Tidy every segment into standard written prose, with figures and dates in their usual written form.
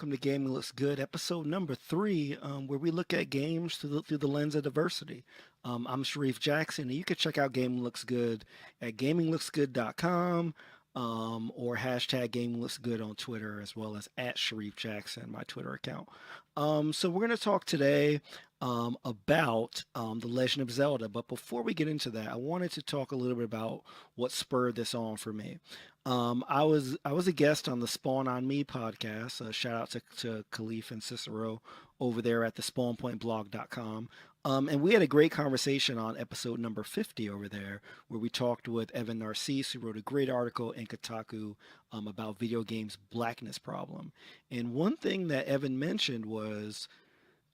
welcome to Gaming Looks Good, episode number three, where we look at games through the lens of diversity. I'm Sharif Jackson, and you can check out Gaming Looks Good at gaminglooksgood.com or hashtag Gaming Looks Good on Twitter, as well as at Sharif Jackson, my Twitter account. So we're going to talk today about The Legend of Zelda. But before we get into that, I wanted to talk a little bit about what spurred this on for me. I was a guest on the Spawn on Me podcast. Shout out to Khalif and Cicero over there at the spawnpointblog.com. And we had a great conversation on episode number 50 over there, where we talked with Evan Narcisse, who wrote a great article in Kotaku about video games' blackness problem. And one thing that Evan mentioned was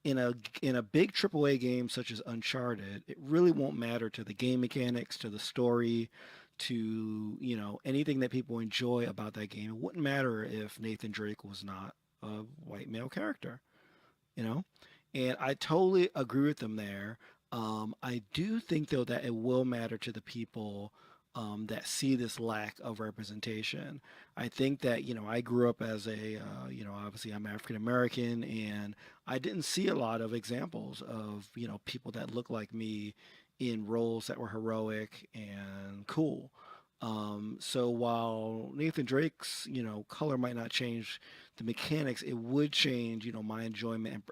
in a big AAA game such as Uncharted, it really won't matter to the game mechanics, to the story, to anything that people enjoy about that game. It wouldn't matter if Nathan Drake was not a white male character, you know. And I totally agree with them there. I do think though that it will matter to the people that see this lack of representation. I think that I grew up as obviously I'm African American, and I didn't see a lot of examples of people that look like me in roles that were heroic and cool. So while Nathan Drake's color might not change the mechanics, it would change my enjoyment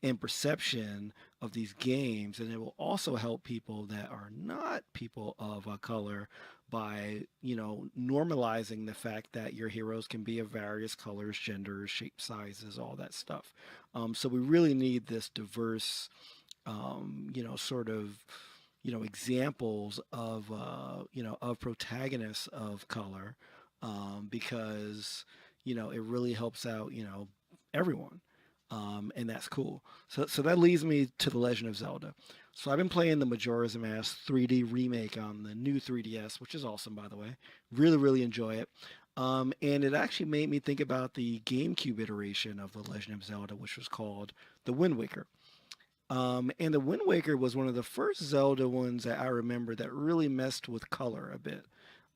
and perception of these games, and it will also help people that are not people of color by normalizing the fact that your heroes can be of various colors, genders, shapes, sizes, all that stuff. So we really need this diverse, sort of examples of protagonists of color, because it really helps out everyone, and that's cool. So that leads me to The Legend of Zelda. So I've been playing the Majora's Mask 3D remake on the new 3DS, which is awesome, by the way. Really, really enjoy it. And it actually made me think about the GameCube iteration of The Legend of Zelda, which was called The Wind Waker. And the Wind Waker was one of the first Zelda ones that I remember that really messed with color a bit.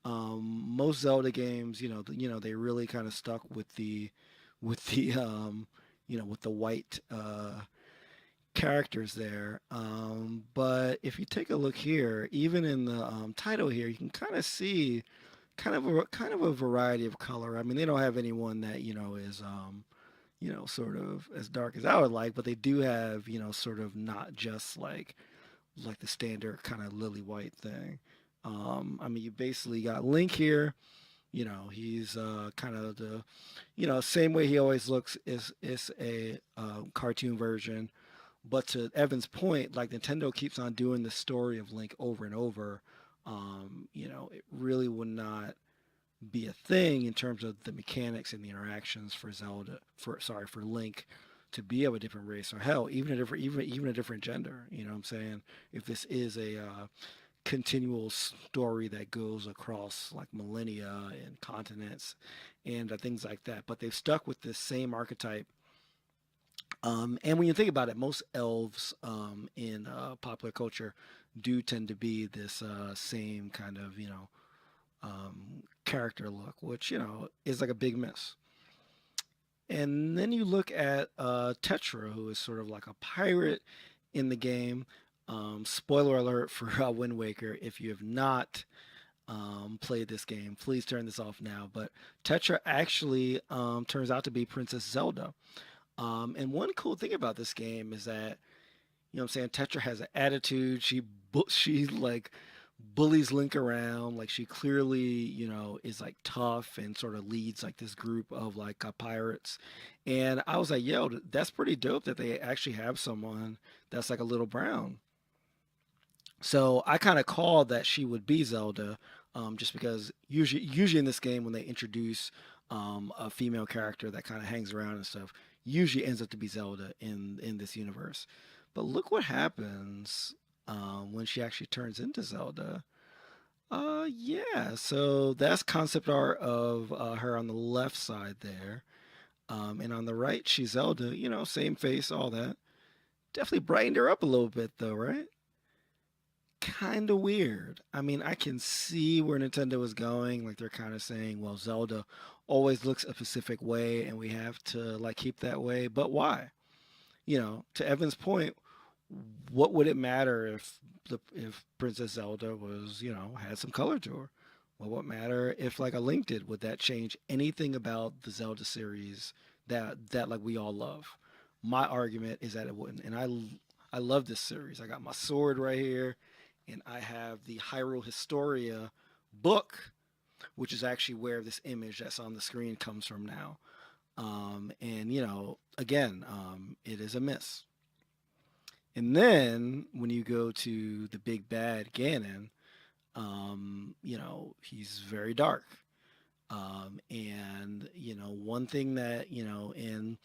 Most Zelda games, they really kind of stuck with the white characters there. But if you take a look here, even in the title here, you can kind of see kind of a variety of color. I mean, they don't have anyone that is sort of as dark as I would like, but they do have, sort of not just like the standard kind of lily white thing. I mean, you basically got Link here. He's kind of the, same way he always looks is a cartoon version. But to Evan's point, like Nintendo keeps on doing the story of Link over and over. It really would not be a thing in terms of the mechanics and the interactions for Zelda for Link to be of a different race, or hell, even a different gender. You know what I'm saying? If this is a continual story that goes across like millennia and continents and things like that, but they've stuck with this same archetype. And when you think about it, most elves in popular culture do tend to be this same kind of character look, which is like a big miss. And then you look at Tetra, who is sort of like a pirate in the game. Spoiler alert for Wind Waker. If you have not played this game, please turn this off now. But Tetra actually turns out to be Princess Zelda. And one cool thing about this game is that, what I'm saying, Tetra has an attitude. She like bullies Link around. Like she clearly, is like tough and sort of leads like this group of like pirates. And I was like, yo, that's pretty dope that they actually have someone that's like a little brown. So I kind of called that she would be Zelda, just because usually in this game when they introduce a female character that kind of hangs around and stuff, usually ends up to be Zelda in this universe. But look what happens when she actually turns into Zelda. Yeah, so that's concept art of her on the left side there. And on the right, she's Zelda, same face, all that. Definitely brightened her up a little bit though, right? kind of weird. I mean, I can see where Nintendo is going. Like they're kind of saying, well, Zelda always looks a specific way, and we have to like keep that way. But why? To Evan's point, what would it matter if Princess Zelda was, had some color to her? What would matter if like a Link did? Would that change anything about the Zelda series that like we all love? My argument is that it wouldn't. And I love this series. I got my sword right here, and I have the Hyrule Historia book, which is actually where this image that's on the screen comes from now. And again, it is a miss. And then when you go to the big bad Ganon, he's very dark. And one thing that in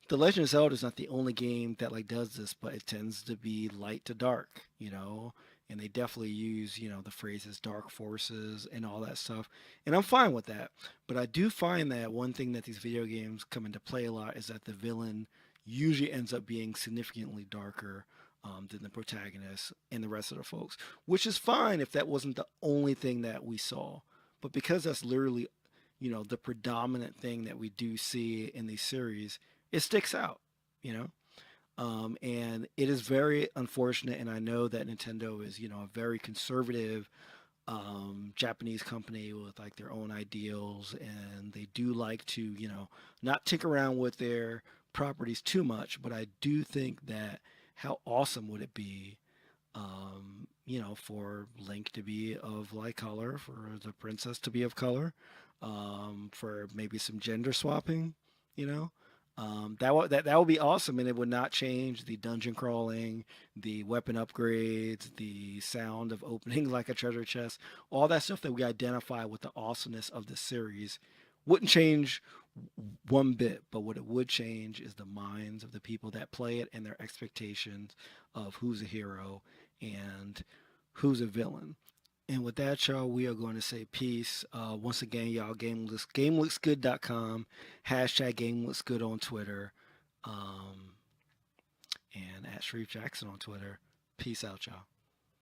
the Legend of Zelda is not the only game that like does this, but it tends to be light to dark, and they definitely use the phrases dark forces and all that stuff, and I'm fine with that. But I do find that one thing that these video games come into play a lot is that the villain usually ends up being significantly darker than the protagonist and the rest of the folks, which is fine if that wasn't the only thing that we saw. But because that's literally the predominant thing that we do see in these series, it sticks out, you know. And it is very unfortunate, and I know that Nintendo is a very conservative Japanese company with like their own ideals, and they do like to not tinker around with their properties too much. But I do think that how awesome would it be for Link to be of light color, for the princess to be of color, for maybe some gender swapping, you know. That would be awesome, and it would not change the dungeon crawling, the weapon upgrades, the sound of opening like a treasure chest, all that stuff that we identify with the awesomeness of the series wouldn't change one bit. But what it would change is the minds of the people that play it and their expectations of who's a hero and who's a villain. And with that, y'all, we are going to say peace. Once again, y'all, GameLooksGood.com, hashtag GameLooksGood on Twitter, um, and at Sharif Jackson on Twitter. Peace out, y'all.